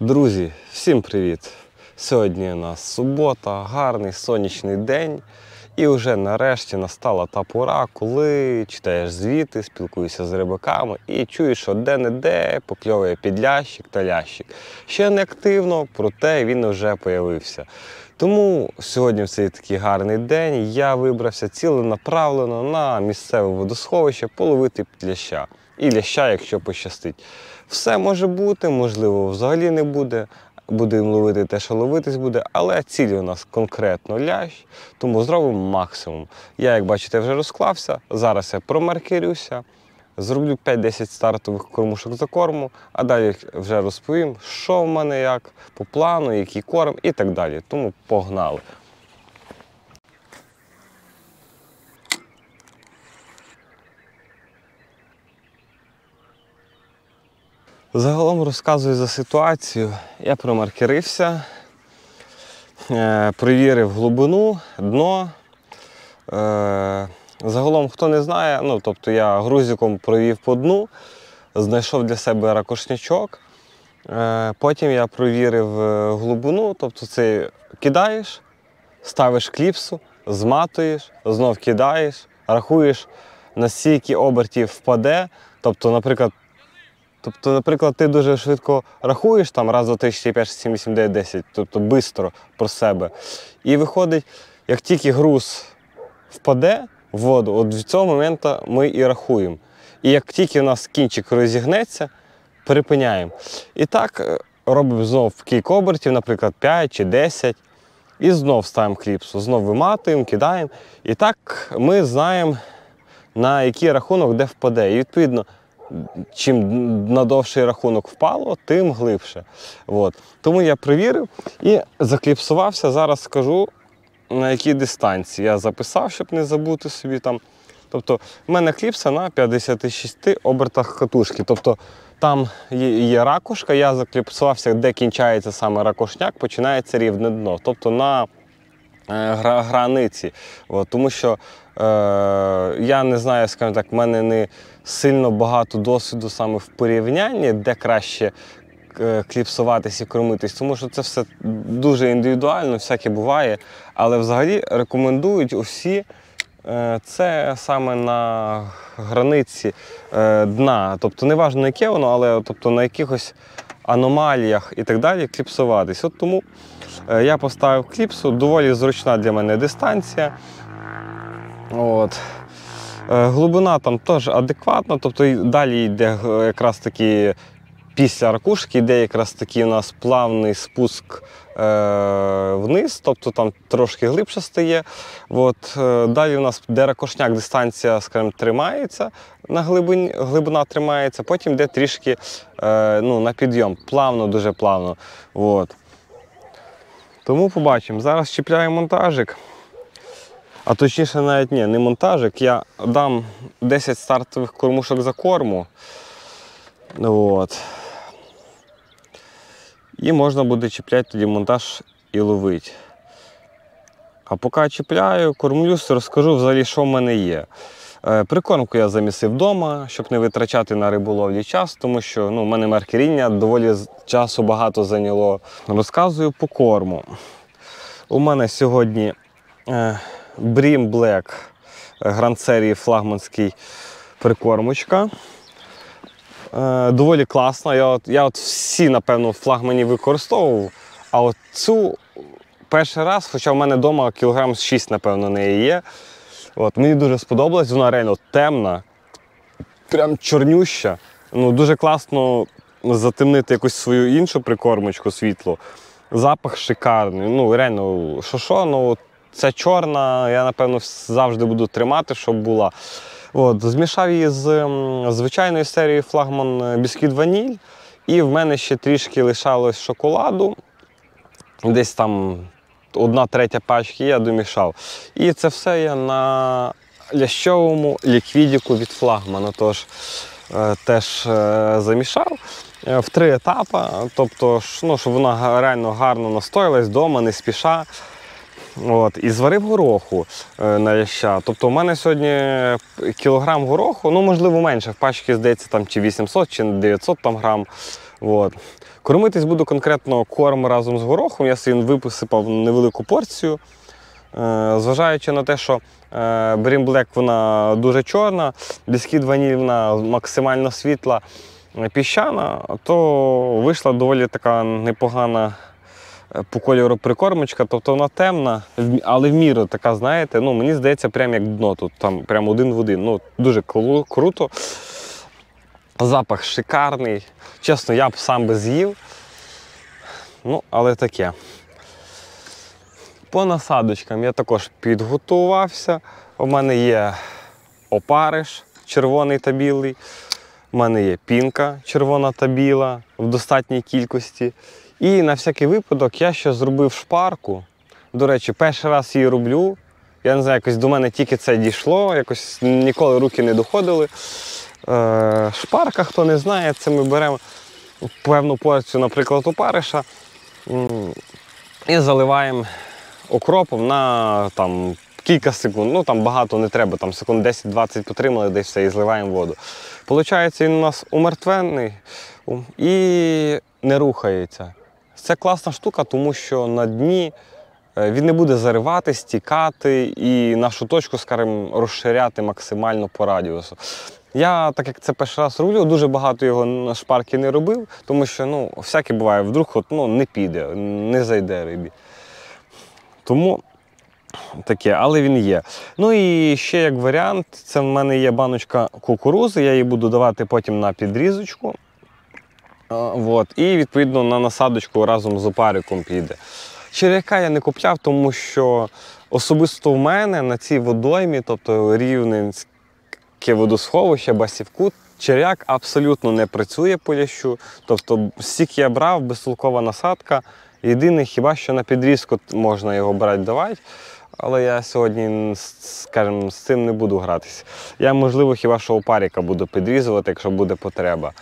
Друзі, всім привіт! Сьогодні у нас субота, гарний сонячний день. І вже нарешті настала та пора, коли читаєш звіти, спілкуєшся з рибаками і чуєш, що де-не-де покльовує підлящик та лящик. Ще не активно, проте він вже появився. Тому сьогодні в цей такий гарний день я вибрався ціленаправлено на місцеве водосховище половити підляща. І ляща, якщо пощастить. Все може бути, можливо, взагалі не буде. Будемо ловити те, що ловитись буде, але ціль у нас конкретно лящ, тому зробимо максимум. Я, як бачите, вже розклався, зараз я промаркерюся, зроблю 5-10 стартових кормушок за корму, а далі вже розповім, що в мене як, по плану, який корм і так далі. Тому погнали. Загалом розказую за ситуацію. Я промаркерився, провірив глибину, дно. Загалом, хто не знає, тобто я грузиком провів по дну, знайшов для себе ракушнячок. Потім я провірив глибину, тобто це кидаєш, ставиш кліпсу, зматуєш, знов кидаєш, рахуєш, на скільки обертів впаде. Тобто, наприклад, ти дуже швидко рахуєш, там раз, два, три, 4, 5, 6, 7, 8, 9, 10, тобто швидко про себе. І виходить, як тільки груз впаде в воду, от від цього моменту ми і рахуємо. І як тільки у нас кінчик розігнеться, перепиняємо. І так робимо знову кілька обертів, наприклад, 5 чи 10. І знов ставимо кліпсу, знов виматуємо, кидаємо. І так ми знаємо, на який рахунок де впаде. І відповідно, чим на довший рахунок впало, тим глибше. От. Тому я перевірив і закліпсувався. Зараз скажу, на якій дистанції. Я записав, щоб не забути собі там. Тобто, в мене кліпса на 56 обертах катушки. Тобто, там є ракушка, я закліпсувався, де кінчається саме ракушняк, починається рівне дно. Тобто, на границі. От, тому що я не знаю, скажімо так, в мене не сильно багато досвіду саме в порівнянні, де краще кліпсуватись і кормитись, тому що це все дуже індивідуально, всяке буває. Але взагалі рекомендують усі це саме на границі дна. Тобто не важливо, яке воно, але тобто, на якихось аномаліях і так далі кліпсуватись. От тому я поставив кліпсу, доволі зручна для мене дистанція. От. Глибина там теж адекватна, тобто далі йде якраз таки після ракушки, йде якраз таки у нас плавний спуск вниз, тобто там трошки глибше стає. От. Далі у нас, де ракушняк, дистанція, скажімо, тримається, на глибина тримається, потім йде трішки на підйом, плавно, дуже плавно. От. Тому побачимо. Зараз чіпляю монтажик. А точніше навіть не монтажик, я дам 10 стартових кормушок за корму. От. І можна буде чіпляти тоді монтаж і ловити. А поки чіпляю, кормлюсь, розкажу взагалі, що в мене є. Прикормку я замісив вдома, щоб не витрачати на риболовлі час, тому що в мене маркеріння доволі часу багато зайняло. Розказую по корму. У мене сьогодні Bream Black Grand серії флагманський прикормочка. Доволі класна. Я всі, напевно, флагмані використовував, а от цю перший раз, хоча в мене вдома кілограм 6, напевно, неї є. От, мені дуже сподобалось, вона реально темна, прям чорнюща. Дуже класно затемнити якусь свою іншу прикормочку, світло. Запах шикарний, реально, що, ця чорна, я, напевно, завжди буду тримати, щоб була. От, змішав її з звичайною серією флагман бісквіт ваніль. І в мене ще трішки лишалось шоколаду. Десь там 1/3 пачки я домішав. І це все я на лящовому ліквідіку від флагмана. Тож теж замішав в 3 етапи. Тобто, щоб вона реально гарно настоялась вдома, не спіша. От, і зварив гороху на ляща. Тобто у мене сьогодні кілограм гороху, можливо менше, в пачці здається там чи 800, чи 900 там грам. От. Кормитись буду конкретно корм разом з горохом. Я собі висипав невелику порцію. Зважаючи на те, що Bream Black вона дуже чорна, Biscuit Vanille вона максимально світла, піщана, то вийшла доволі така непогана по кольору прикормочка, тобто вона темна, але в міру така, знаєте, ну мені здається, прям як дно тут, там прям один в один. Ну, дуже круто. Запах шикарний. Чесно, я б сам би з'їв. Ну, але таке. По насадочкам я також підготувався. У мене є опариш червоний та білий. У мене є пінка червона та біла в достатній кількості. І на всякий випадок я ще зробив шпарку. До речі, перший раз її роблю. Я не знаю, якось до мене тільки це дійшло, якось ніколи руки не доходили. Шпарка, хто не знає, це ми беремо певну порцію, наприклад, опариша і заливаємо окропом на там, кілька секунд. Ну там багато не треба, там секунд 10-20 потримали, десь все, і зливаємо воду. Получається, він у нас умертвений і не рухається. Це класна штука, тому що на дні він не буде заривати, стікати і нашу точку, скажімо, розширяти максимально по радіусу. Я, так як це перший раз роблю, дуже багато його на шпарки не робив, тому що, ну, всяке буває, вдруг от, ну, не піде, не зайде рибі. Тому таке, але він є. Ну і ще як варіант, це в мене є баночка кукурузи, я її буду давати потім на підрізочку. От, і відповідно на насадочку разом з опариком піде. Черв'яка я не купляв, тому що особисто в мене на цій водоймі, тобто Рівненське водосховище, Басівкут, черв'як абсолютно не працює по лящу. Тобто стільки я брав, безтолкова насадка. Єдине, хіба що на підрізку можна його брати, давати. Але я сьогодні, скажімо, з цим не буду гратися. Я, можливо, хіба що опарика буду підрізувати, якщо буде потреба.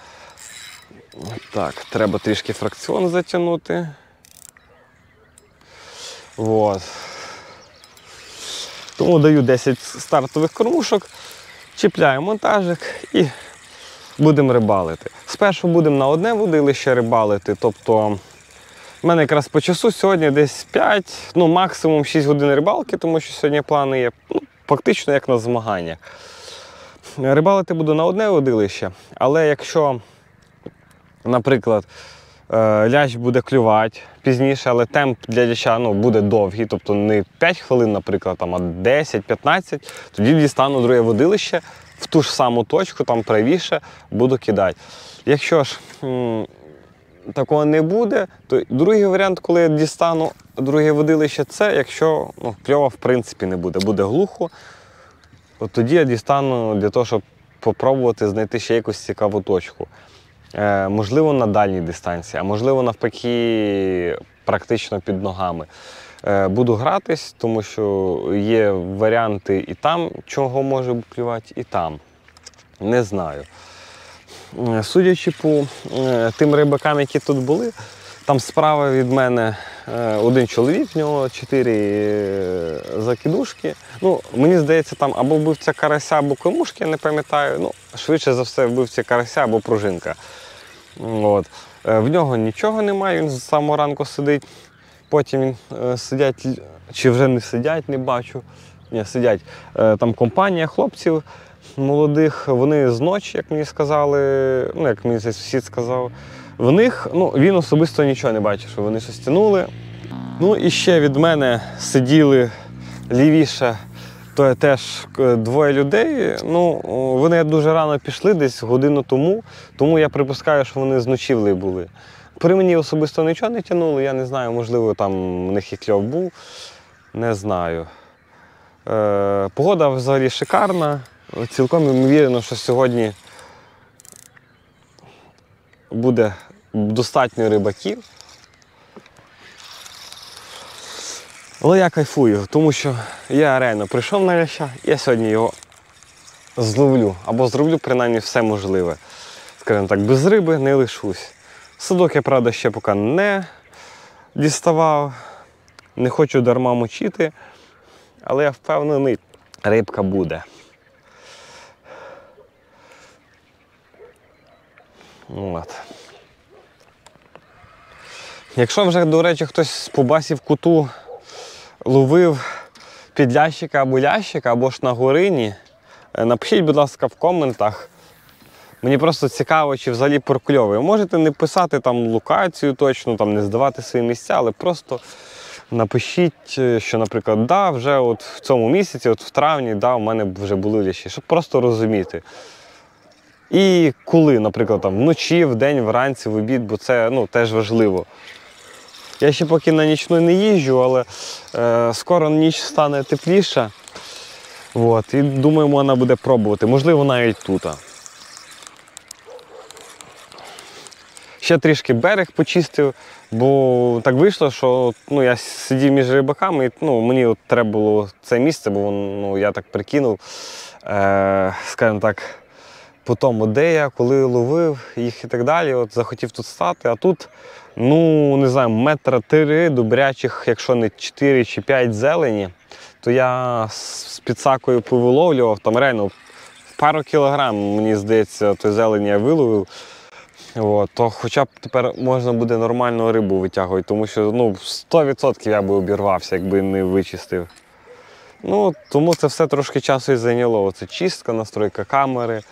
Так, треба трішки фракціон затягнути. Вот. Тому даю 10 стартових кормушок, чіпляю монтажик і будемо рибалити. Спершу будемо на одне водилище рибалити, тобто в мене якраз по часу сьогодні десь 5, ну максимум 6 годин рибалки, тому що сьогодні плани є, ну, фактично як на змаганнях. Рибалити буду на одне водилище, але якщо, наприклад, лящ буде клювати пізніше, але темп для ляща, ну, буде довгий, тобто не 5 хвилин, наприклад, там, а 10-15, тоді дістану друге водилище, в ту ж саму точку, там правіше, буду кидати. Якщо ж такого не буде, то другий варіант, коли я дістану друге водилище, це якщо, ну, кльова в принципі не буде, буде глухо, от тоді я дістану для того, щоб спробувати знайти ще якусь цікаву точку. Можливо, на дальній дистанції, а можливо, навпаки, практично під ногами. Буду гратись, тому що є варіанти і там, чого може клювати, і там. Не знаю. Судячи по тим рибакам, які тут були, там справа від мене один чоловік, в нього 4 закидушки. Ну, мені здається, там або вбивця карася, або кормушки, я не пам'ятаю. Ну, швидше за все, вбивця карася або пружинка. От. В нього нічого немає, він з самого ранку сидить. Потім він сидять, чи вже не сидять, не бачу. Ні, сидять. Там компанія хлопців молодих, вони з ночі, як мені сказали, ну, як мені цей сусід сказав, в них, ну, він особисто нічого не бачив, що вони щось тянули. Ну і ще від мене сиділи лівіше, то теж 2 людей. Ну, вони дуже рано пішли, десь годину тому я припускаю, що вони з ночівлею були. При мені особисто нічого не тягнуло, я не знаю, можливо, там у них і кльов був, не знаю. Погода взагалі шикарна, цілком ймовірно, що сьогодні буде достатньо рибаків. Але я кайфую, тому що я реально прийшов на ляща, я сьогодні його зловлю, або зроблю принаймні все можливе. Скажімо так, без риби не лишусь. Садок я, правда, ще поки не діставав, не хочу дарма мочити, але я впевнений, рибка буде. От. Якщо вже, до речі, хтось з побасів куту ловив підлящика або лящика, або ж на горині, напишіть, будь ласка, в коментах. Мені просто цікаво, чи взагалі прокльовує. Можете не писати там локацію точно, там не здавати свої місця, але просто напишіть, що, наприклад, да, вже от в цьому місяці, от в травні, да, у мене вже були лящі, щоб просто розуміти. І коли, наприклад, там, вночі, вдень, вранці, в обід, бо це теж важливо. Я ще поки на нічну не їжджу, але скоро ніч стане тепліша. От, і думаю, можна буде пробувати. Можливо, навіть тут. Ще трішки берег почистив, бо так вийшло, що я сидів між рибаками, і мені треба було це місце, бо я так прикинув, скажімо так, по тому, де я, коли ловив їх і так далі, захотів тут стати, а тут, не знаю, 3 метри добрячих, якщо не 4 чи 5 зелені, то я з підсакою повиловлював, там реально пару кілограм, мені здається, той зелені я виловив. То хоча б тепер можна буде нормальну рибу витягувати, тому що 100% я би обірвався, якби не вичистив. Тому це все трошки часу і зайняло. Оце чистка, настройка камери.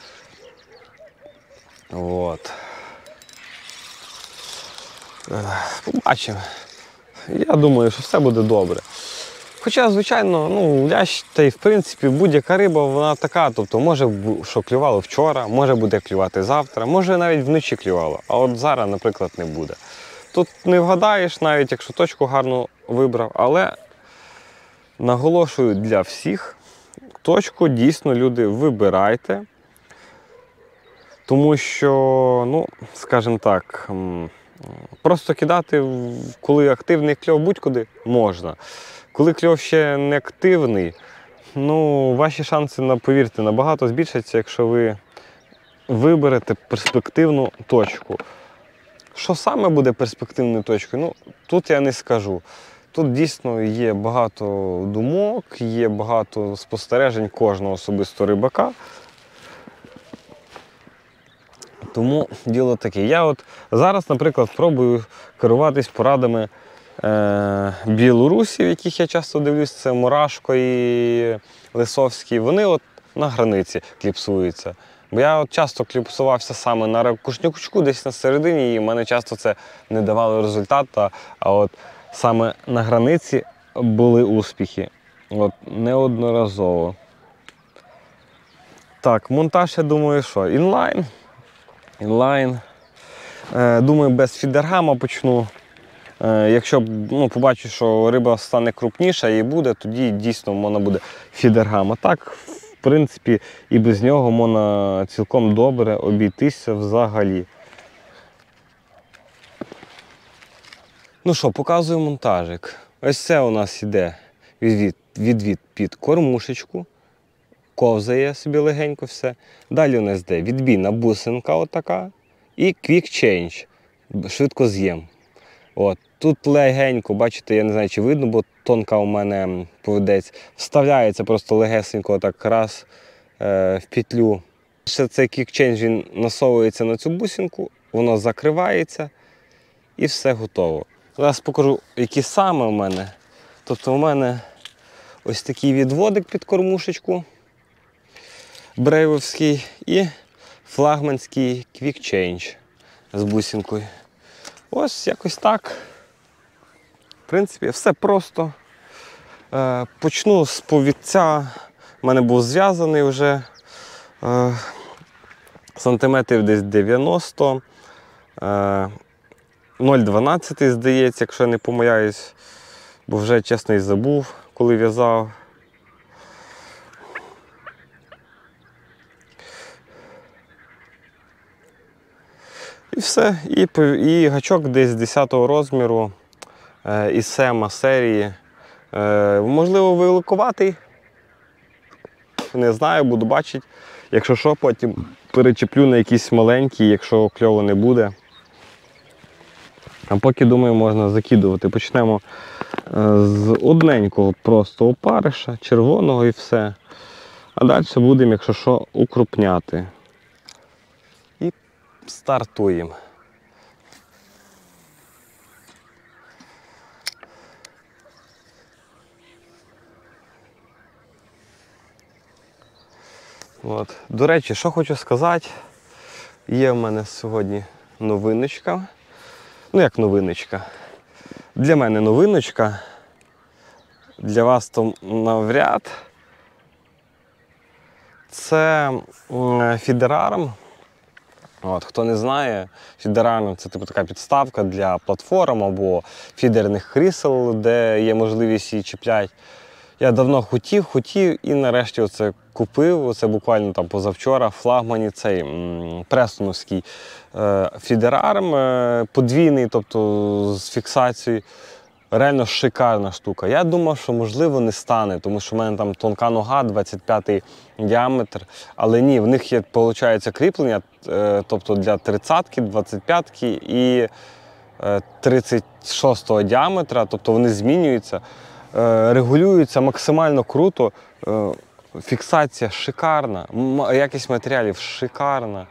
Побачимо. Я думаю, що все буде добре. Хоча, звичайно, лящ, та й в принципі будь-яка риба, вона така, тобто може, що клювало вчора, може буде клювати завтра, може навіть вночі клювало, а от зараз, наприклад, не буде. Тут не вгадаєш, навіть якщо точку гарно вибрав, але наголошую для всіх, точку дійсно, люди, вибирайте, тому що, скажімо так, просто кидати, коли активний кльов будь-куди, можна. Коли кльов ще не активний, ваші шанси, повірте, набагато збільшаться, якщо ви виберете перспективну точку. Що саме буде перспективною точкою? Тут я не скажу. Тут дійсно є багато думок, є багато спостережень кожного особисто рибака. Тому діло таке. Я зараз, наприклад, пробую керуватись порадами білорусів, яких я часто дивлюсь, це Мурашко і Лисовський. Вони на границі кліпсуються. Бо я часто кліпсувався саме на ракушнячку, десь на середині, і в мене часто це не давало результату, а саме на границі були успіхи. Неодноразово. Так, монтаж, я думаю, що інлайн. Думаю, без фідергама почну. Якщо побачу, що риба стане крупніша і буде, тоді дійсно можна буде фідергам. А так, в принципі, і без нього можна цілком добре обійтися взагалі. Показую монтажик. Ось це у нас йде відвід під кормушечку, ковзає собі легенько все. Далі у нас йде відбійна бусинка отака і quick change, швидкоз'єм. Тут легенько, бачите, я не знаю, чи видно, бо тонка у мене повідець, вставляється просто легесенько так раз в петлю. Ще цей quick change, він насовується на цю бусинку, воно закривається і все готово. Зараз покажу, які саме у мене. Тобто у мене ось такий відводик під кормушечку, брейвовський, і флагманський quick change з бусинкою. Ось якось так. В принципі, все просто. Почну з повідця. У мене був зв'язаний вже сантиметрів десь 90. 0,12, здається, якщо я не помиляюсь, бо вже, чесно, і забув, коли в'язав. І все. І гачок десь 10-го розміру із Сема серії. Можливо, великуватий. Не знаю, буду бачити. Якщо що, потім перечеплю на якісь маленькі, якщо кльово не буде. А поки, думаю, можна закидувати. Почнемо з одненького просто опариша, червоного і все. А далі будемо, якщо що, укрупняти. І стартуємо. От. До речі, що хочу сказати, є в мене сьогодні новиночка. Ну як новиночка? Для мене новиночка, для вас то навряд. Це фідерарм. От, хто не знає, фідерарм – це типу така підставка для платформ або фідерних крісел, де є можливість її чіпляти. Я давно хотів і нарешті оце купив. Оце буквально там позавчора в флагмані цей престоновський фідерарм подвійний, тобто з фіксацією. Реально шикарна штука. Я думав, що можливо не стане, тому що в мене там тонка нога, 25-й діаметр. Але ні, в них є, виходить, кріплення, тобто для 30-ки, 25-ки і 36-го діаметра, тобто вони змінюються, регулюються максимально круто. Фіксація шикарна, якість матеріалів шикарна.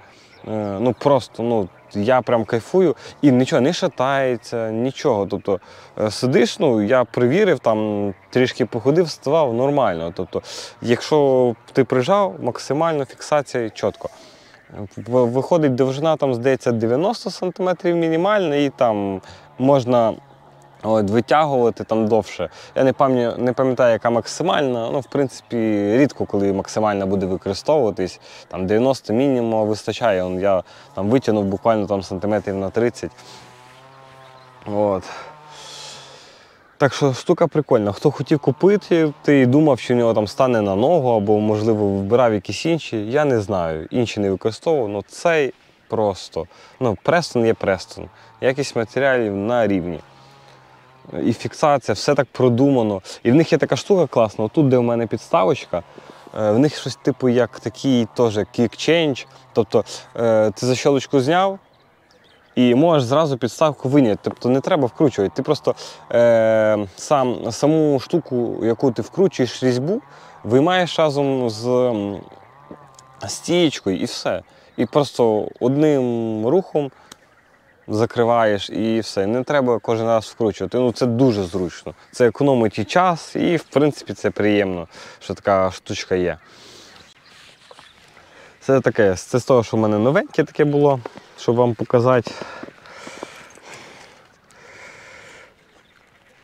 Ну просто, ну, я прям кайфую і нічого не шатається, нічого. Тобто сидиш, ну, я перевірив, там трішки походив, ставав нормально. Тобто, якщо ти прижав, максимально фіксація чітко. Виходить довжина, там, здається, 90 см мінімальна, і там можна витягувати там довше. Я не пам'ятаю, яка максимальна, ну, в принципі, рідко, коли максимальна буде використовуватись. Там 90 мінімум вистачає. Я там витягнув буквально там сантиметрів на 30. От. Так що штука прикольна. Хто хотів купити, ти думав, що в нього там стане на ногу, або, можливо, вибирав якісь інші, я не знаю. Інші не використовував, але цей просто. Ну, Престон є Престон. Якість матеріалів на рівні. І фіксація, все так продумано. І в них є така штука класна, тут, де в мене підставочка, в них щось типу як такий теж quick change. Тобто ти защолочку зняв і можеш зразу підставку виняти. Тобто не треба вкручувати. Ти просто саму штуку, яку ти вкручуєш різьбу, виймаєш разом з стієчкою і все. І просто одним рухом закриваєш і все. Не треба кожен раз вкручувати. Ну, це дуже зручно. Це економить і час, і в принципі це приємно, що така штучка є. Це таке, це з того, що в мене новеньке таке було, щоб вам показати.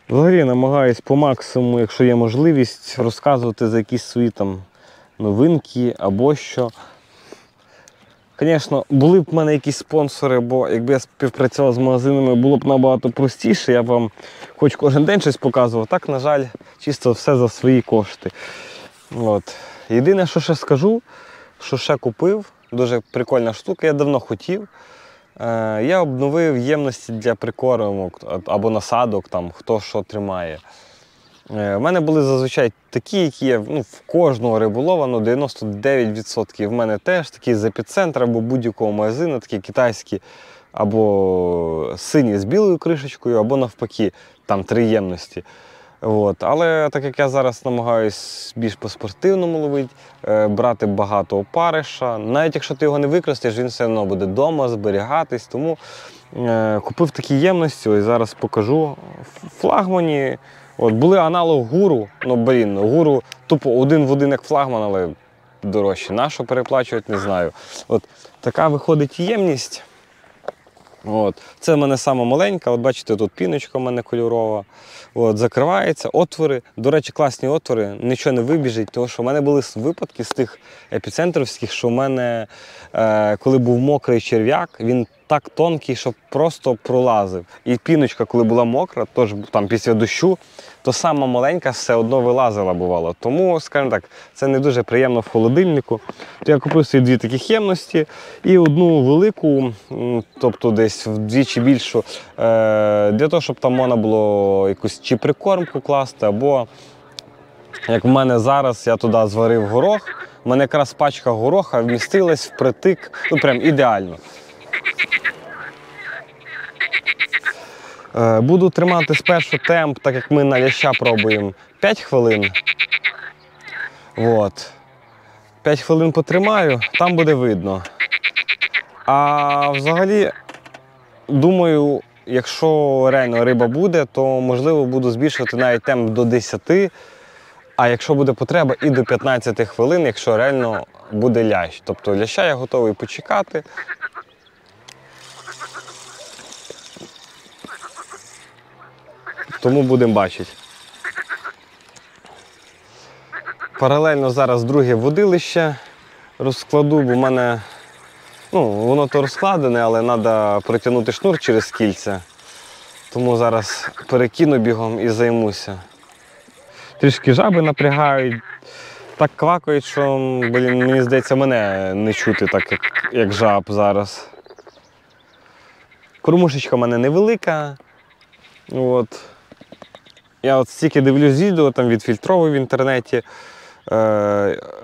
Взагалі намагаюсь по максимуму, якщо є можливість, розказувати за якісь свої там новинки або що. Звісно, були б в мене якісь спонсори, бо якби я співпрацював з магазинами, було б набагато простіше. Я б вам хоч кожен день щось показував. Так, на жаль, чисто все за свої кошти. От. Єдине, що ще скажу, що ще купив, дуже прикольна штука, я давно хотів. Я обновив ємності для прикормок або насадок, там, хто що тримає. У мене були зазвичай такі, які є в кожного риболова, 99%. В мене теж такі з епіцентра або будь-якого магазину, такі китайські, або сині з білою кришечкою, або навпаки, там 3 ємності. От. Але так як я зараз намагаюся більш по-спортивному ловити, брати багато опариша, навіть якщо ти його не використаєш, він все одно буде вдома зберігатись. Тому купив такі ємності, ось зараз покажу. В флагмані. От, були аналог гуру, гуру тупо один в один як флагман, але дорожче. На що переплачувати, не знаю. От, така виходить ємність. От. Це в мене сама маленька, от бачите, тут піночка в мене кольорова. От, закривається, отвори, до речі, класні отвори, нічого не вибіжить, тому що в мене були випадки з тих епіцентровських, що в мене, коли був мокрий черв'як, він так тонкий, що просто пролазив. І піночка, коли була мокра, теж там після дощу, то сама маленька все одно вилазила, бувало. Тому, скажімо так, це не дуже приємно в холодильнику. То я купив собі 2 такі ємності і одну велику, тобто десь вдвічі більшу, для того, щоб там можна було якусь чи прикормку класти, або, як в мене зараз, я туди зварив горох, в мене якраз пачка гороха вмістилась впритик, ну прям ідеально. Буду тримати спершу темп, так як ми на ляща пробуємо, 5 хвилин. От. 5 хвилин потримаю, там буде видно. А взагалі, думаю, якщо реально риба буде, то можливо буду збільшувати навіть темп до 10. А якщо буде потреба, і до 15 хвилин, якщо реально буде лящ. Тобто ляща я готовий почекати. Тому будемо бачити. Паралельно зараз друге водилище розкладу, бо в мене, воно то розкладене, але треба протягнути шнур через кільця. Тому зараз перекину бігом і займуся. Трішки жаби напрягають, так квакають, що, мені здається, мене не чути так, як жаб зараз. Кормушечка в мене невелика. От. Я от стільки дивлюсь відео, там відфільтровую в інтернеті.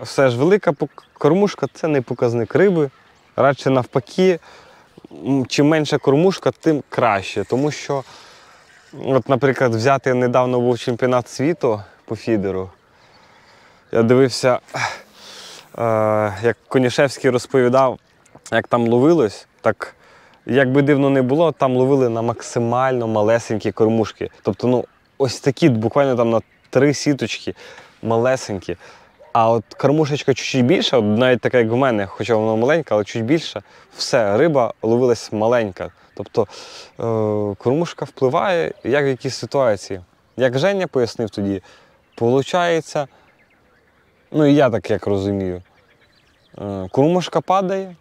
Все ж велика кормушка – це не показник риби. Радше навпаки, чим менша кормушка, тим краще. Тому що, от, наприклад, взяти недавно був чемпіонат світу по фідеру. Я дивився, як Конішевський розповідав, як там ловилось. Так, як би дивно не було, там ловили на максимально малесенькі кормушки. Тобто, ось такі, буквально там на 3 сіточки, малесенькі. А от кормушечка чуть більша, навіть така, як в мене, хоча вона маленька, але чуть більша, все, риба ловилась маленька. Тобто кормушка впливає, як в якійсь ситуації. Як Женя пояснив тоді, виходить, і я так як розумію, кормушка падає,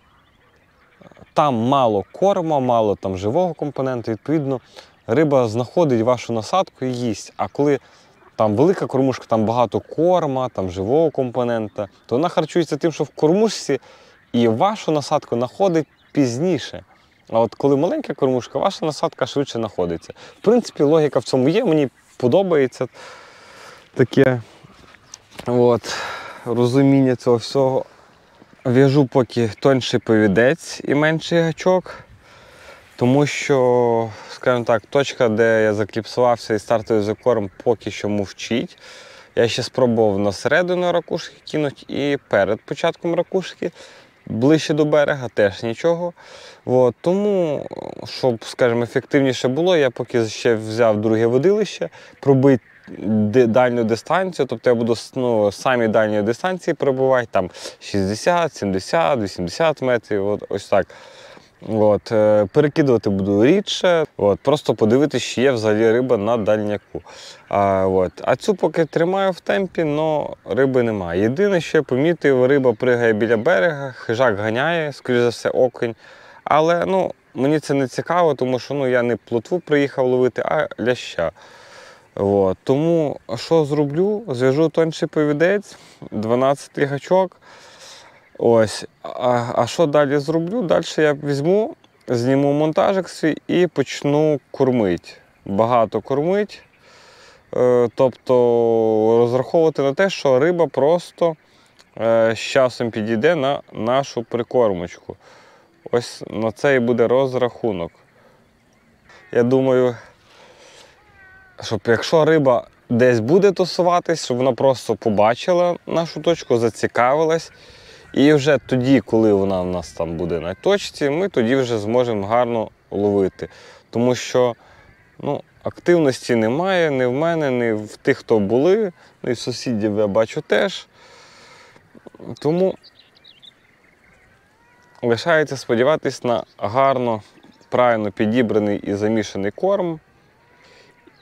там мало корма, мало там живого компоненту, відповідно, риба знаходить вашу насадку і їсть. А коли там велика кормушка, там багато корма, там живого компонента, то вона харчується тим, що в кормушці, і вашу насадку знаходить пізніше. А от коли маленька кормушка, ваша насадка швидше знаходиться. В принципі, логіка в цьому є, мені подобається таке розуміння цього всього. В'яжу поки тонший повідець і менший гачок, тому що, скажімо так, точка, де я закліпсувався і стартовий закорм, поки що мовчить. Я ще спробував на середину ракушки кинути і перед початком ракушки, ближче до берега, теж нічого. Тому, щоб, скажімо, ефективніше було, я поки ще взяв друге водилище, пробити дальню дистанцію, тобто я буду самі дальні дистанції пробувати, там 60, 70, 80 метрів, ось так. Перекидувати буду рідше, просто подивитися, чи є взагалі риба на дальняку. А цю поки тримаю в темпі, але риби немає. Єдине, що я помітив, риба пригає біля берега, хижак ганяє, скоріш за все, окунь. Але мені це не цікаво, тому що я не плотву приїхав ловити, а ляща. Тому що зроблю? Зв'яжу тонший повідець, 12-й гачок. А що далі зроблю? Далі я візьму, зніму монтажик свій і почну кормити. Багато кормити. Тобто розраховувати на те, що риба просто з часом підійде на нашу прикормочку. Ось на це і буде розрахунок. Я думаю, щоб якщо риба десь буде тусуватись, щоб вона просто побачила нашу точку, зацікавилась. І вже тоді, коли вона в нас там буде на точці, ми тоді вже зможемо гарно ловити. Тому що активності немає ні в мене, ні в тих, хто були, і сусідів я бачу теж. Тому лишається сподіватись на гарно, правильно підібраний і замішаний корм,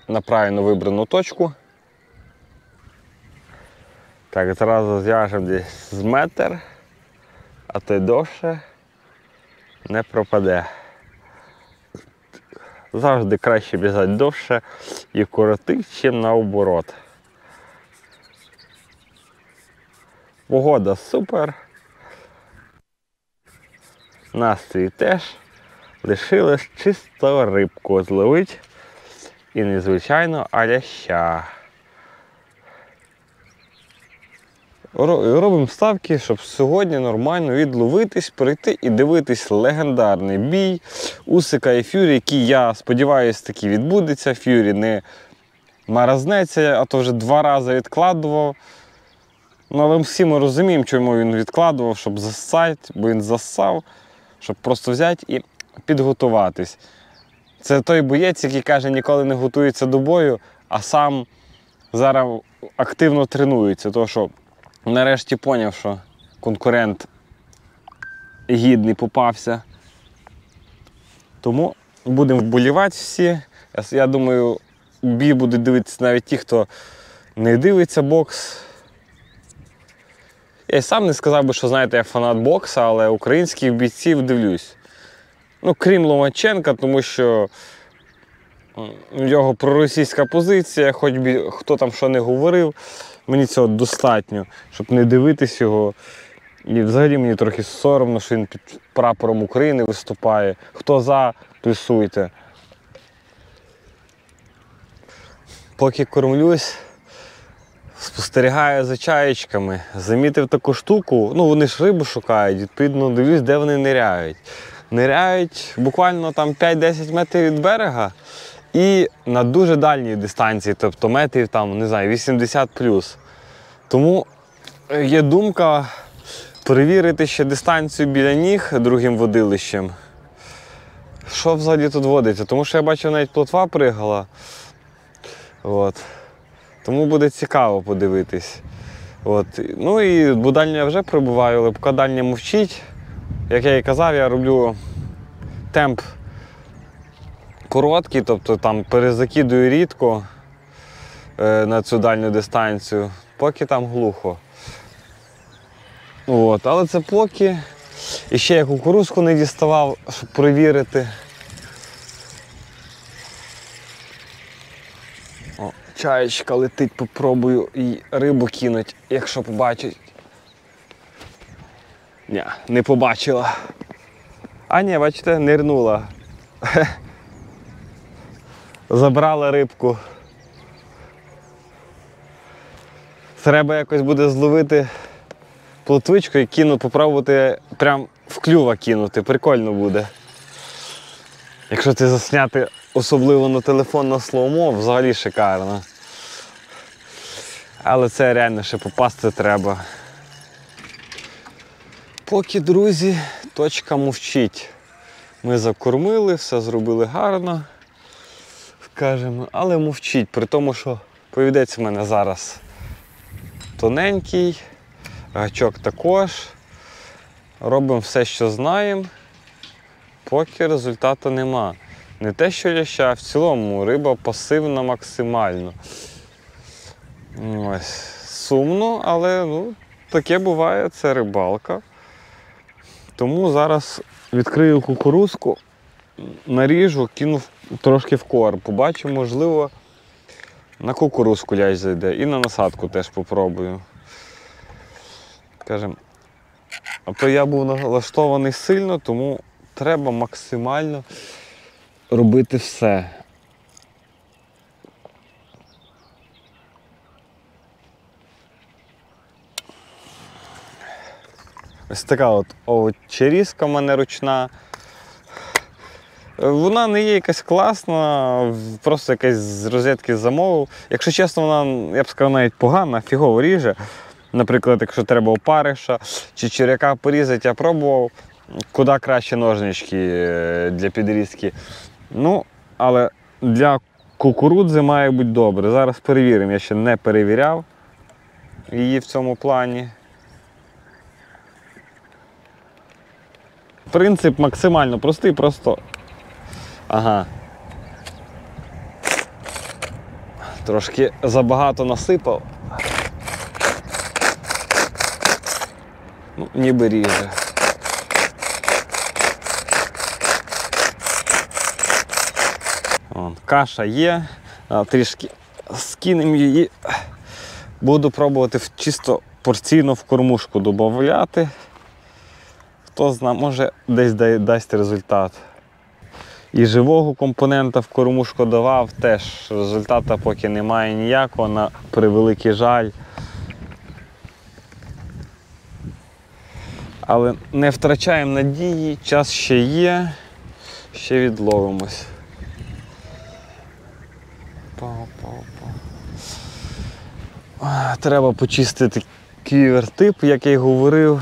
на правильно вибрану точку. Так, зразу зв'яжемо десь з метр, а то й довше не пропаде. Завжди краще в'язати довше і коротить, чим наоборот. Погода супер. Настрій теж. Лишилось чисто рибку зловити. І незвичайно, а ляща. Робимо ставки, щоб сьогодні нормально відловитись, прийти і дивитись легендарний бій Усика і Ф'юрі, який, я сподіваюся, таки відбудеться. Ф'юрі не маразнеться, а то вже 2 рази відкладував. Але всі ми розуміємо, чому він відкладував, щоб зассати, бо він зассав, щоб просто взяти і підготуватись. Це той боєць, який каже, ніколи не готується до бою, а сам зараз активно тренується, тому що нарешті зрозумів, що конкурент гідний попався. Тому будемо вболівати всі. Я думаю, бій будуть дивитися навіть ті, хто не дивиться бокс. Я й сам не сказав би, що, знаєте, я фанат бокса, але українських бійців дивлюсь. Ну, крім Ломаченка, тому що у нього проросійська позиція, хоч би хто там що не говорив, мені цього достатньо, щоб не дивитись його. І взагалі мені трохи соромно, що він під прапором України виступає. Хто за, плюсуйте. Поки кормлюсь, спостерігаю за чаєчками, замітив таку штуку, ну вони ж рибу шукають, відповідно дивлюсь, де вони ниряють. Ниряють буквально там 5-10 метрів від берега і на дуже дальній дистанції, тобто метрів там, не знаю, 80+. Тому є думка перевірити ще дистанцію біля ніг другим водилищем. Що взагалі тут водиться? Тому що я бачив, навіть плотва пригала. От. Тому буде цікаво подивитись. От. Ну і будальню я вже прибуваю, але поки дальня мовчить. Як я і казав, я роблю темп короткий, тобто там перезакидую рідко на цю дальню дистанцію, поки там глухо. От. Але це поки. І ще я кукурузку не діставав, щоб перевірити. О, чаєчка летить, попробую і рибу кинуть, якщо побачить. Ні, не побачила. А ні, бачите, нирнула. Забрала рибку. Треба якось буде зловити плотвичку і попробувати прям в клюва кинути. Прикольно буде. Якщо це засняти особливо на телефон на слоумо, взагалі шикарно. Але це реально ще попасти треба. Поки, друзі, точка мовчить. Ми закормили, все зробили гарно, скажемо, але мовчить, при тому, що повідець в мене зараз тоненький, гачок також. Робимо все, що знаємо, поки результату нема. Не те, що ляща, а в цілому риба пасивна максимально. Ось. Сумно, але ну, таке буває, це рибалка. Тому зараз відкрию кукурузку, наріжу, кину трошки в корм. Побачу, можливо, на кукурузку лящ зайде і на насадку теж попробую. Скажем, а то я був налаштований сильно, тому треба максимально робити все. Ось така от овочерізка в мене ручна. Вона не є якась класна, просто якась з розетки замовив. Якщо чесно, вона, я б сказав, навіть погана, фігово ріже. Наприклад, якщо треба опариша чи черв'яка порізати, я пробував, куди краще ножнички для підрізки. Ну, але для кукурудзи має бути добре. Зараз перевіримо, я ще не перевіряв її в цьому плані. Принцип максимально простий, просто... Ага. Трошки забагато насипав. Ну, ніби ріже. Вон, каша є, трішки скинемо її. Буду пробувати чисто порційно в кормушку додати. Хто знає, може десь дасть результат. І живого компонента в кормушку давав, теж результату поки немає ніякого, на превеликий жаль. Але не втрачаємо надії, час ще є, ще відловимось. Треба почистити ківер-тип, як я й говорив.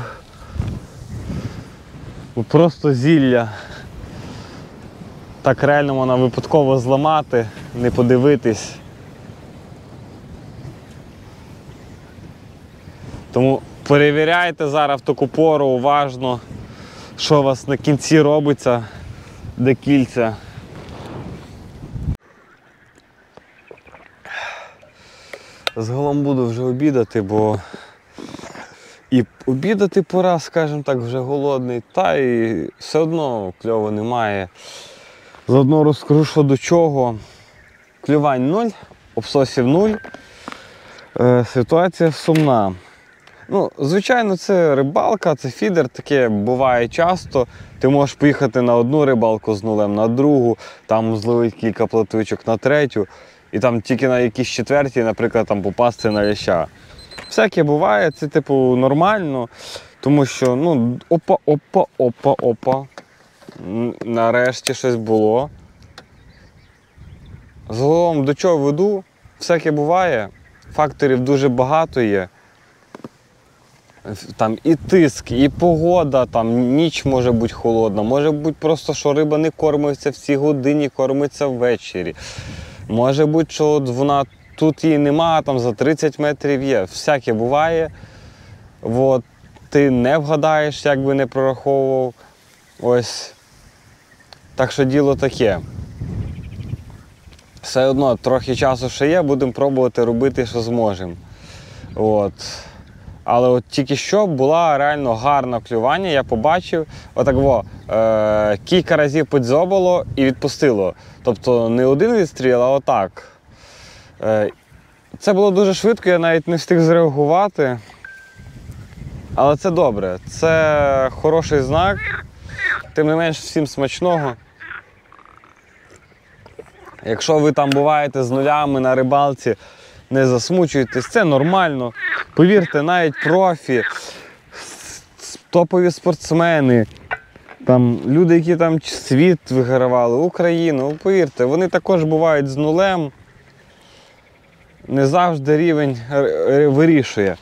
Просто зілля. Так реально можна випадково зламати, не подивитись. Тому перевіряйте зараз в таку пору уважно, що у вас на кінці робиться, де кільця. Загалом буду вже обідати, бо і обідати пора, скажімо так, вже голодний, та і все одно кльово немає. Заодно розкажу, що до чого. Клювань 0, обсосів 0. Ситуація сумна. Ну, звичайно, це рибалка, це фідер, таке буває часто. Ти можеш поїхати на одну рибалку з нулем, на другу, там зловити кілька плотвичок на третю, і там тільки на якійсь четвертій, наприклад, там попасти на ляща. Всяке буває, це типу нормально, тому що, ну, опа. Нарешті щось було. Загалом до чого веду, всяке буває, факторів дуже багато є. Там і тиск, і погода, там ніч може бути холодна, може бути просто, що риба не кормиться в цій годині, кормиться ввечері. Може бути, що от вона тут її нема, там за 30 метрів є. Всяке буває. От, ти не вгадаєш, як би не прораховував. Ось. Так що діло таке. Все одно трохи часу ще є, будемо пробувати робити, що зможемо. От. Але от тільки що була реально гарна клювання, я побачив, отак кілька разів подзьобало і відпустило. Тобто не один відстріл, а отак. Це було дуже швидко, я навіть не встиг зреагувати. Але це добре, це хороший знак. Тим не менш, всім смачного. Якщо ви там буваєте з нулями на рибалці, не засмучуйтесь, це нормально. Повірте, навіть профі, топові спортсмени, там, люди, які там світ вигравали, Україну, повірте, вони також бувають з нулем. Не завжди рівень вирішує.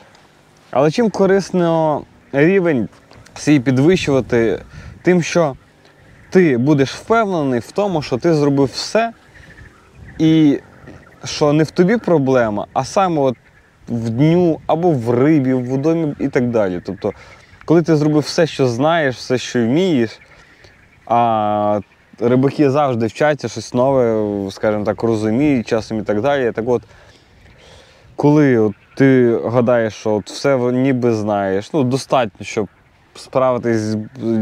Але чим корисно рівень свій підвищувати? Тим, що ти будеш впевнений в тому, що ти зробив все, і що не в тобі проблема, а саме от в дню, або в рибі, в водомі і так далі. Тобто, коли ти зробив все, що знаєш, все, що вмієш, а рибаки завжди вчаться щось нове, скажімо так, розуміють часом і так далі. Так от, коли от ти гадаєш, що от все ніби знаєш, ну, достатньо, щоб справитись з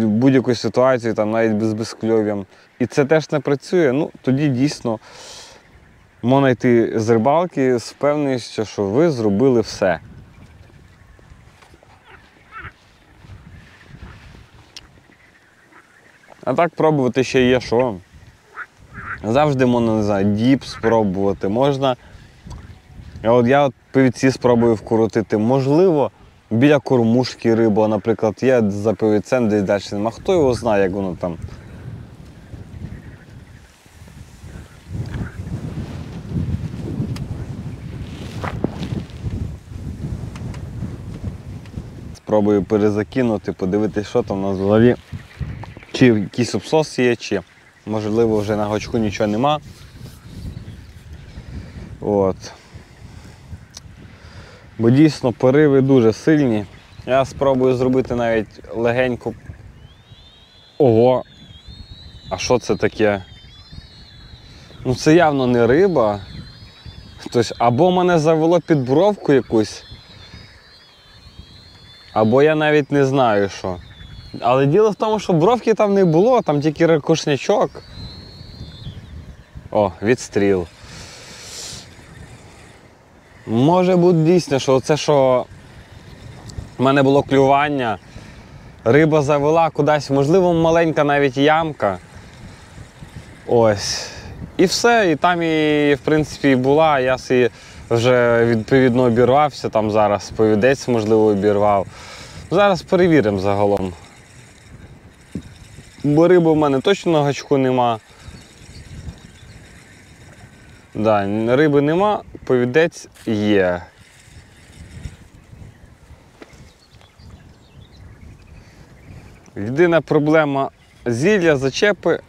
будь-якою ситуацією, там, навіть без безкльов'ям, і це теж не працює, ну, тоді дійсно можна йти з рибалки з впевненістю, що ви зробили все. А так пробувати ще є що. Завжди можна, не знаю, діп спробувати, можна. Я пивіці спробую вкрутити. Можливо, біля кормушки риба, наприклад, є за пивіцем десь далі нема. Хто його знає, як воно там. Спробую перезакинути, подивитися, що там у нас в голові. Чи якийсь обсос є, чи можливо вже на гачку нічого нема. От. Бо дійсно пориви дуже сильні. Я спробую зробити навіть легенько. Ого! А що це таке? Ну це явно не риба. Тобто, або мене завело під бровку якусь, або я навіть не знаю що. Але діло в тому, що бровки там не було, там тільки ракушнячок. О, відстріл. Може бути дійсно, що це, що в мене було клювання, риба завела кудись, можливо, маленька навіть ямка. Ось. І все, і там і, в принципі, була, я собі вже відповідно обірвався, там зараз повідець, можливо, обірвав. Зараз перевіримо загалом. Бо риби в мене точно на гачку нема. Да, риби нема, повідець є. Єдина проблема зілля, зачепи.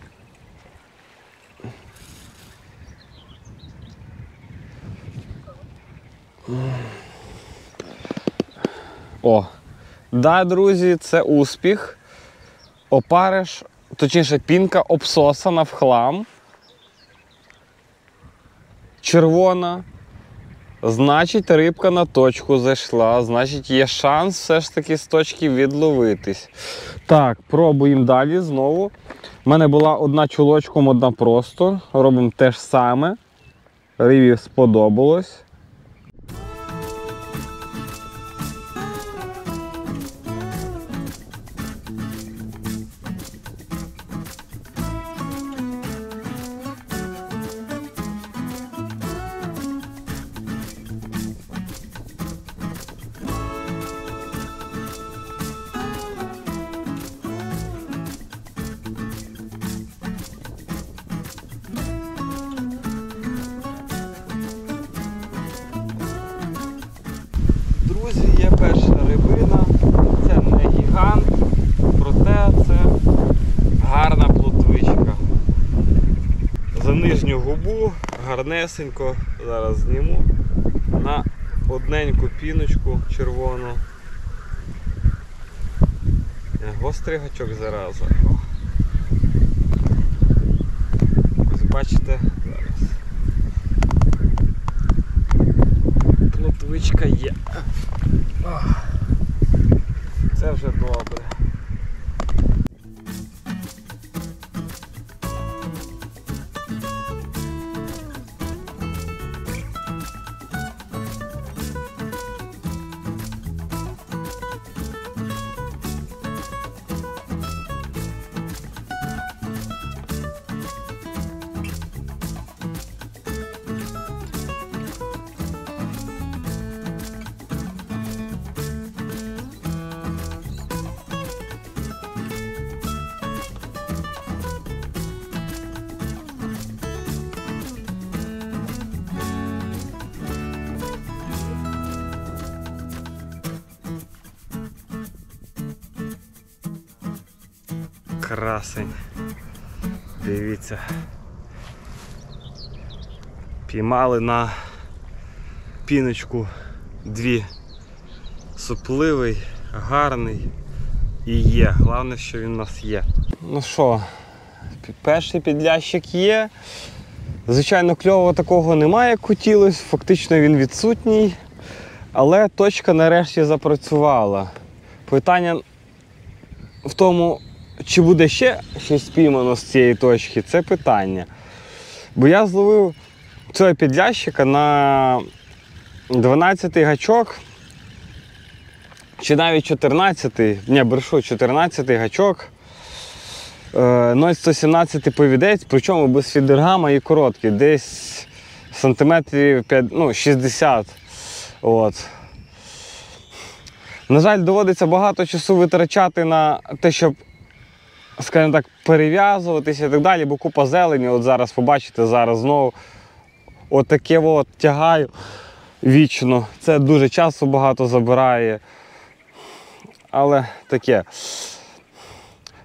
О! Да, друзі, це успіх. Опариш, точніше пінка обсосана в хлам. Червона. Значить, рибка на точку зайшла, значить, є шанс все ж таки з точки відловитись. Так, пробуємо далі знову. У мене була одна чулочком, одна просто. Робимо те ж саме. Рибі сподобалось. Друзі, є перша рибина, це не гігант, проте це гарна плотвичка. За нижню губу гарнесенько, зараз зніму, на одненьку піночку червону. Гострий гачок зараза. Ось бачите, зараз. Плотвичка є. Це вже добре. Красень. Дивіться. Піймали на піночку дві. Супливий, гарний і є. Головне, що він у нас є. Ну що, перший підлящик є. Звичайно, кльового такого немає, як хотілося. Фактично він відсутній. Але точка нарешті запрацювала. Питання в тому, чи буде ще щось спіймано з цієї точки, це питання. Бо я зловив цього підлящика на 12-й гачок, чи навіть 14-й, ні, брешу, 14-й гачок, 0,117 повідець, причому без фідергама і короткий, десь сантиметрів 60. От. На жаль, доводиться багато часу витрачати на те, щоб, скажімо так, перев'язуватися і так далі, бо купа зелені, от зараз побачите, зараз знову отаке от тягаю вічно. Це дуже часу багато забирає, але таке.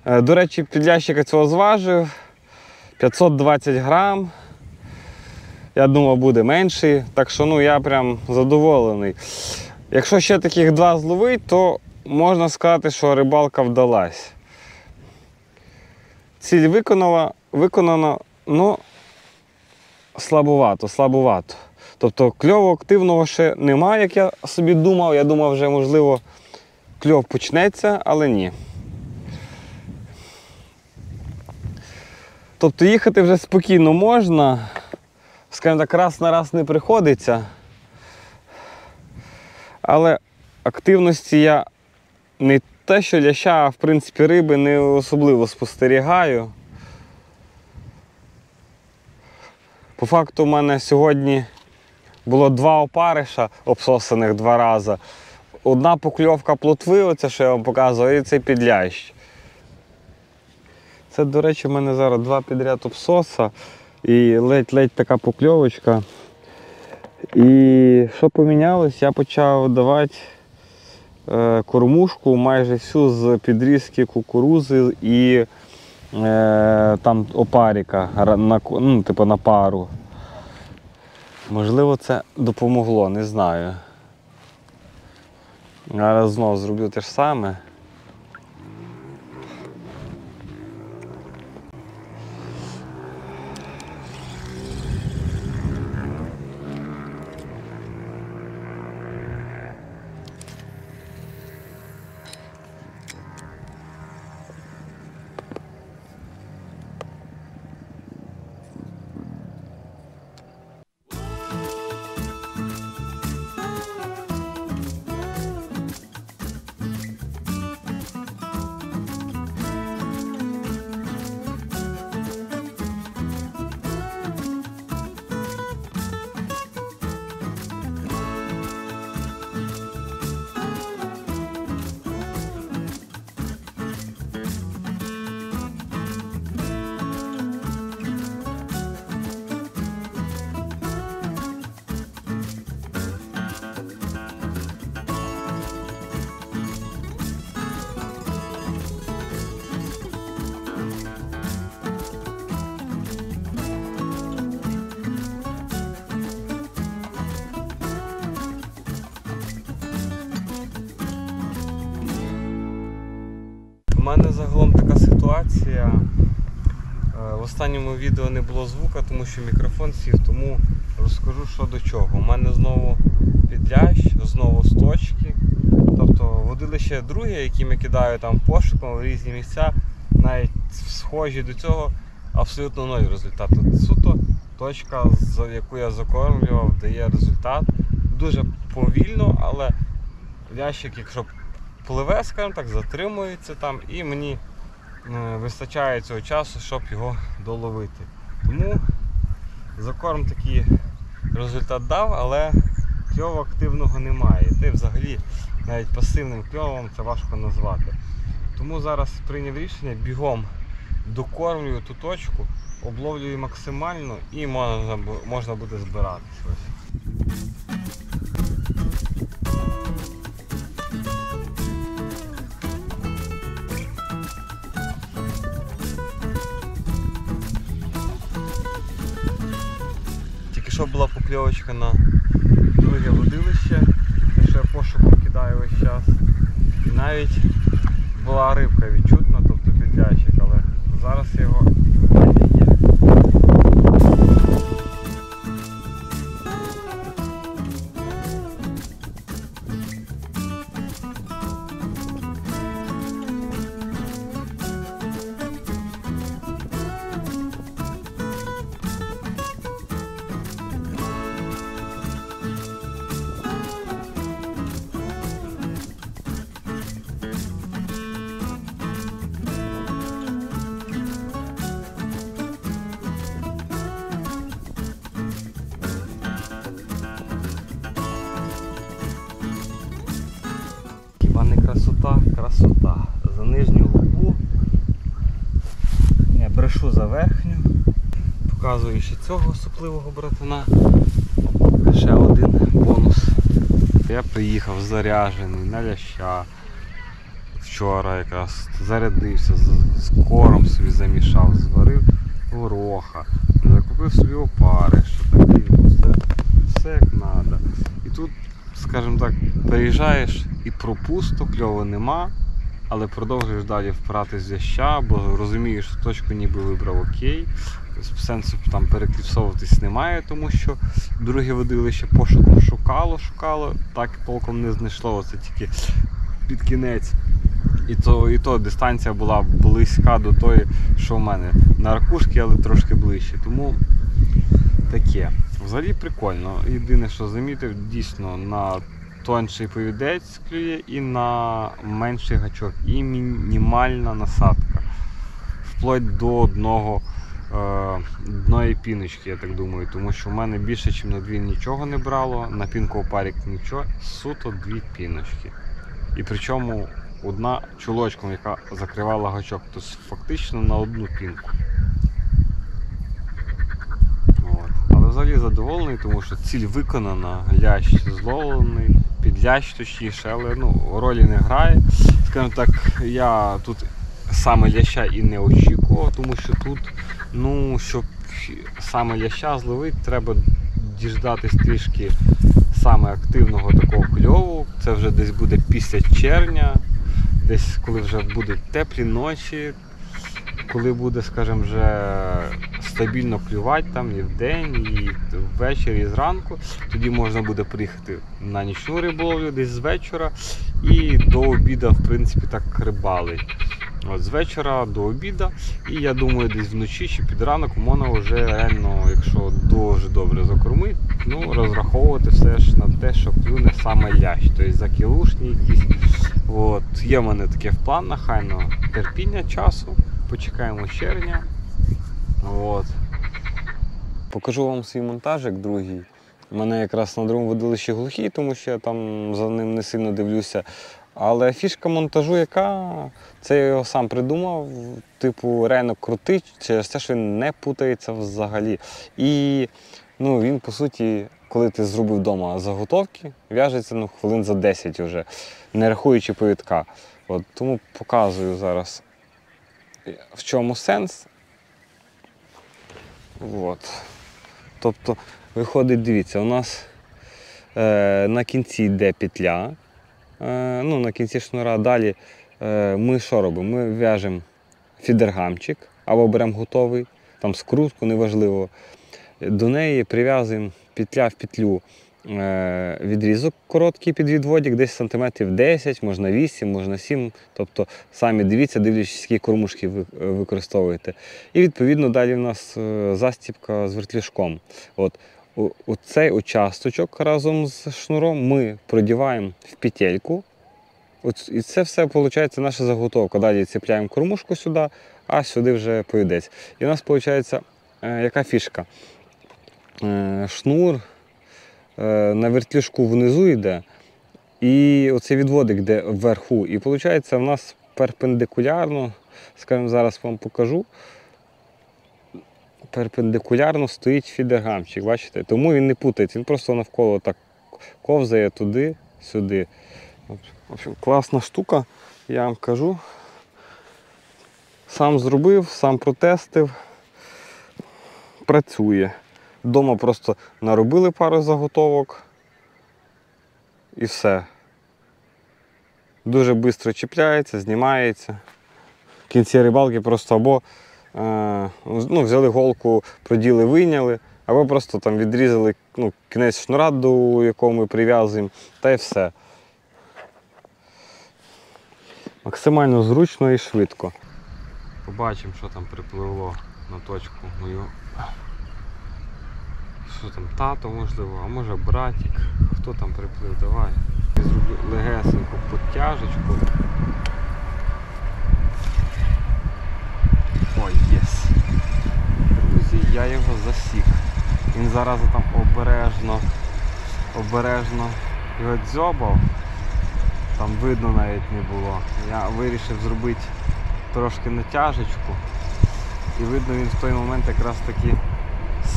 До речі, підлящика цього зважив 520 грам. Я думав, буде менший, так що я прям задоволений. Якщо ще таких два зловить, то можна сказати, що рибалка вдалась. Ціль виконана, але слабувато. Тобто кльову активного ще немає, як я собі думав. Я думав, вже можливо кльов почнеться, але ні. Тобто їхати вже спокійно можна, скажімо так, раз на раз не приходиться. Але активності я не те, що ляща, а в принципі риби не особливо спостерігаю. По факту в мене сьогодні було два опариша обсосаних 2 рази. Одна покльовка плотви, оце що я вам показував, і цей підлящ. Це, до речі, в мене зараз 2 підряд обсоса і ледь-ледь така покльовочка. І що помінялось? Я почав давати кормушку майже всю з підрізки кукурузи і там опаріка, типу на пару. Можливо, це допомогло, не знаю. Зараз знову зроблю те ж саме. У мене загалом така ситуація. В останньому відео не було звука, тому що мікрофон сів, тому розкажу, що до чого. У мене знову підлящ, знову з точки. Тобто водилище друге, яким я кидаю там пошуком в різні місця, навіть схожі до цього, абсолютно ноль результату. Суто точка, яку я закормлював, дає результат. Дуже повільно, але лящик, якщо пливе, скажімо так, затримується там, і мені вистачає цього часу, щоб його доловити. Тому закорм такий результат дав, але кльову активного немає. Та взагалі навіть пасивним кльовом це важко назвати. Тому зараз прийняв рішення, бігом докормлюю ту точку, обловлюю максимально і можна буде збиратися. Тільки що була покльовочка на друге водилище, що я пошуком кидаю весь час. І навіть була рибка відчутна, тобто підлящик, але зараз його не є. Красота. За нижню губу. Я брешу за верхню. Показую ще цього особливого братана. Ще один бонус. Я приїхав заряджений на ляща. Вчора якраз зарядився, з кором собі замішав, зварив гороха, закупив собі опариш, все як треба. І тут, скажімо так, приїжджаєш і пропусту, кльово нема, але продовжуєш далі впирати з ляща, бо розумієш, що точку ніби вибрав окей. Сенсу там перекліпсовуватись немає, тому що друге водилище пошуком шукало, так толком не знайшло, оце тільки під кінець. І то дистанція була близька до тої, що в мене на ракушки, але трошки ближче. Тому таке. Взагалі прикольно. Єдине, що замітив, дійсно на тонший повідець клює і на менший гачок. І мінімальна насадка. Вплоть до одної піночки, я так думаю. Тому що в мене більше, ніж на дві нічого не брало. На пінку-опарик нічого. Суто дві піночки. І причому одна чулочком, яка закривала гачок, тобто фактично на одну пінку. От. Але взагалі задоволений, тому що ціль виконана, лящ зловлений, підлящ точніше, але ролі не грає. Скажімо так, я тут саме ляща і не очікував, тому що тут, щоб саме ляща зловити, треба діждатись трішки саме активного такого кльову. Це вже десь буде після червня, десь коли вже будуть теплі ночі, коли буде, скажімо, вже стабільно клювати там і вдень, і ввечері, і зранку. Тоді можна буде приїхати на нічну риболовлю десь з вечора і до обіду, в принципі, так рибалить. От з вечора до обіду, і я думаю, десь вночі чи під ранок можна вже реально, якщо дуже добре закормить, ну, розраховувати все ж на те, що клюне саме лящ, тобто закілушні якісь. От. Є в мене таке в планах, хайно терпіння часу, почекаємо червня. От. Покажу вам свій монтажик другий. У мене якраз на другому водилищі глухий, тому що я там за ним не сильно дивлюся. Але фішка монтажу яка, це я його сам придумав, типу реально крутий, через те, що він не путається взагалі. І ну, він, по суті, коли ти зробив вдома заготовки, в'яжеться хвилин за 10 вже, не рахуючи повідка. От, тому показую зараз, в чому сенс. От. Тобто, виходить, дивіться, у нас на кінці йде петля. Ну, на кінці шнура. Далі ми що робимо? Ми в'яжемо фідергамчик або беремо готовий, там скрутку, неважливо. До неї прив'язуємо петля в петлю відрізок короткий під відводик, десь сантиметрів 10, можна 8, можна 7. Тобто самі дивіться, дивлячись, які кормушки ви використовуєте. І відповідно далі в нас застібка з вертлюжком. От. Оцей участочок разом з шнуром ми продіваємо в петельку. І це все виходить наша заготовка. Далі цепляємо кормушку сюди, а сюди вже повідець. І у нас виходить, яка фішка? Шнур на вертлюжку внизу йде, і оцей відводик йде вверху. І виходить, у нас перпендикулярно, скажімо, зараз вам покажу, перпендикулярно стоїть фідергамчик, бачите? Тому він не путається, він просто навколо так ковзає туди, сюди. В общем, класна штука, я вам кажу. Сам зробив, сам протестив, працює. Дома просто наробили пару заготовок і все. Дуже швидко чіпляється, знімається. В кінці рибалки просто або взяли голку, проділи, вийняли, або просто там відрізали кінець шнура, до якого ми прив'язуємо, та й все. Максимально зручно і швидко. Побачимо, що там припливло на точку мою. Що там, тато можливо, а може братик. Хто там приплив, давай. Я зроблю легесеньку підтяжечку. Ой, єс. Друзі, я його засік. Він зараз там обережно його дзьобав. Там видно навіть не було. Я вирішив зробити трошки натяжечку. І видно, він в той момент якраз таки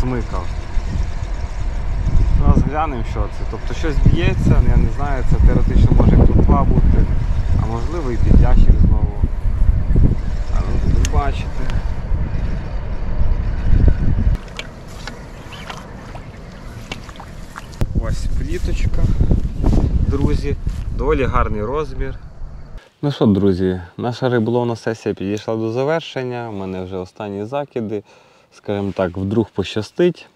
смикав. Зараз глянемо, що це. Тобто щось б'ється, я не знаю, це теоретично може плотва бути, а можливо і підлящик знову. Але ви бачите. Ось пліточка, друзі, доволі гарний розмір. Ну що, друзі, наша риболовна сесія підійшла до завершення, у мене вже останні закиди, скажімо так, вдруг пощастить.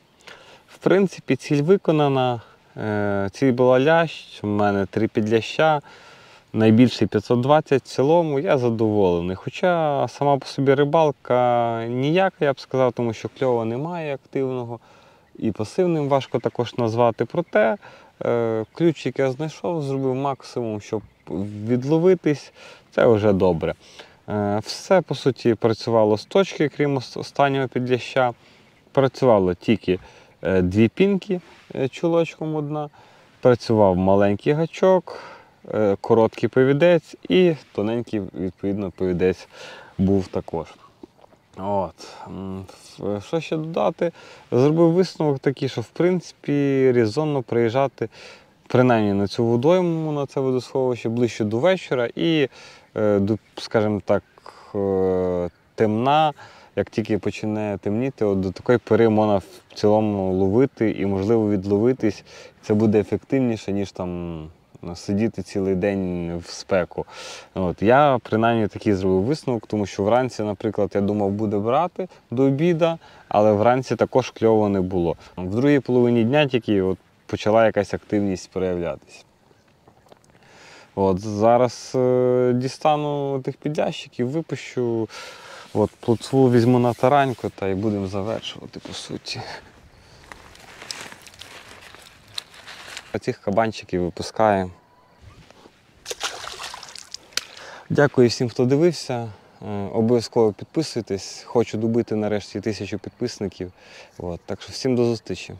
В принципі, ціль виконана, ціль була лящ, у мене 3 підляща, найбільший 520 в цілому, я задоволений. Хоча сама по собі рибалка ніяка, я б сказав, тому що кльова немає активного. І пасивним важко також назвати, проте ключик я знайшов, зробив максимум, щоб відловитись, це вже добре. Все, по суті, працювало з точки, крім останнього підляща. Працювало тільки 2 пінки, чулочком одна, працював маленький гачок, короткий повідець і тоненький, відповідно, повідець був також. От. Що ще додати? Зробив висновок такий, що в принципі резонно приїжджати принаймні на цю водойму, на це водосховище ближче до вечора і, скажімо так, темна, як тільки почне темніти, от до такої пори можна в цілому ловити і, можливо, відловитись. Це буде ефективніше, ніж там сидіти цілий день в спеку. От. Я принаймні такий зробив висновок, тому що вранці, наприклад, я думав, буде брати до обіду, але вранці також кльово не було. В другій половині дня тільки от почала якась активність проявлятися. От, зараз дістану тих підлящиків, випущу, от, плотву візьму на тараньку та й будемо завершувати по суті. Цих кабанчиків випускаємо. Дякую всім, хто дивився. Обов'язково підписуйтесь. Хочу добити нарешті 1000 підписників. От, так що всім до зустрічі.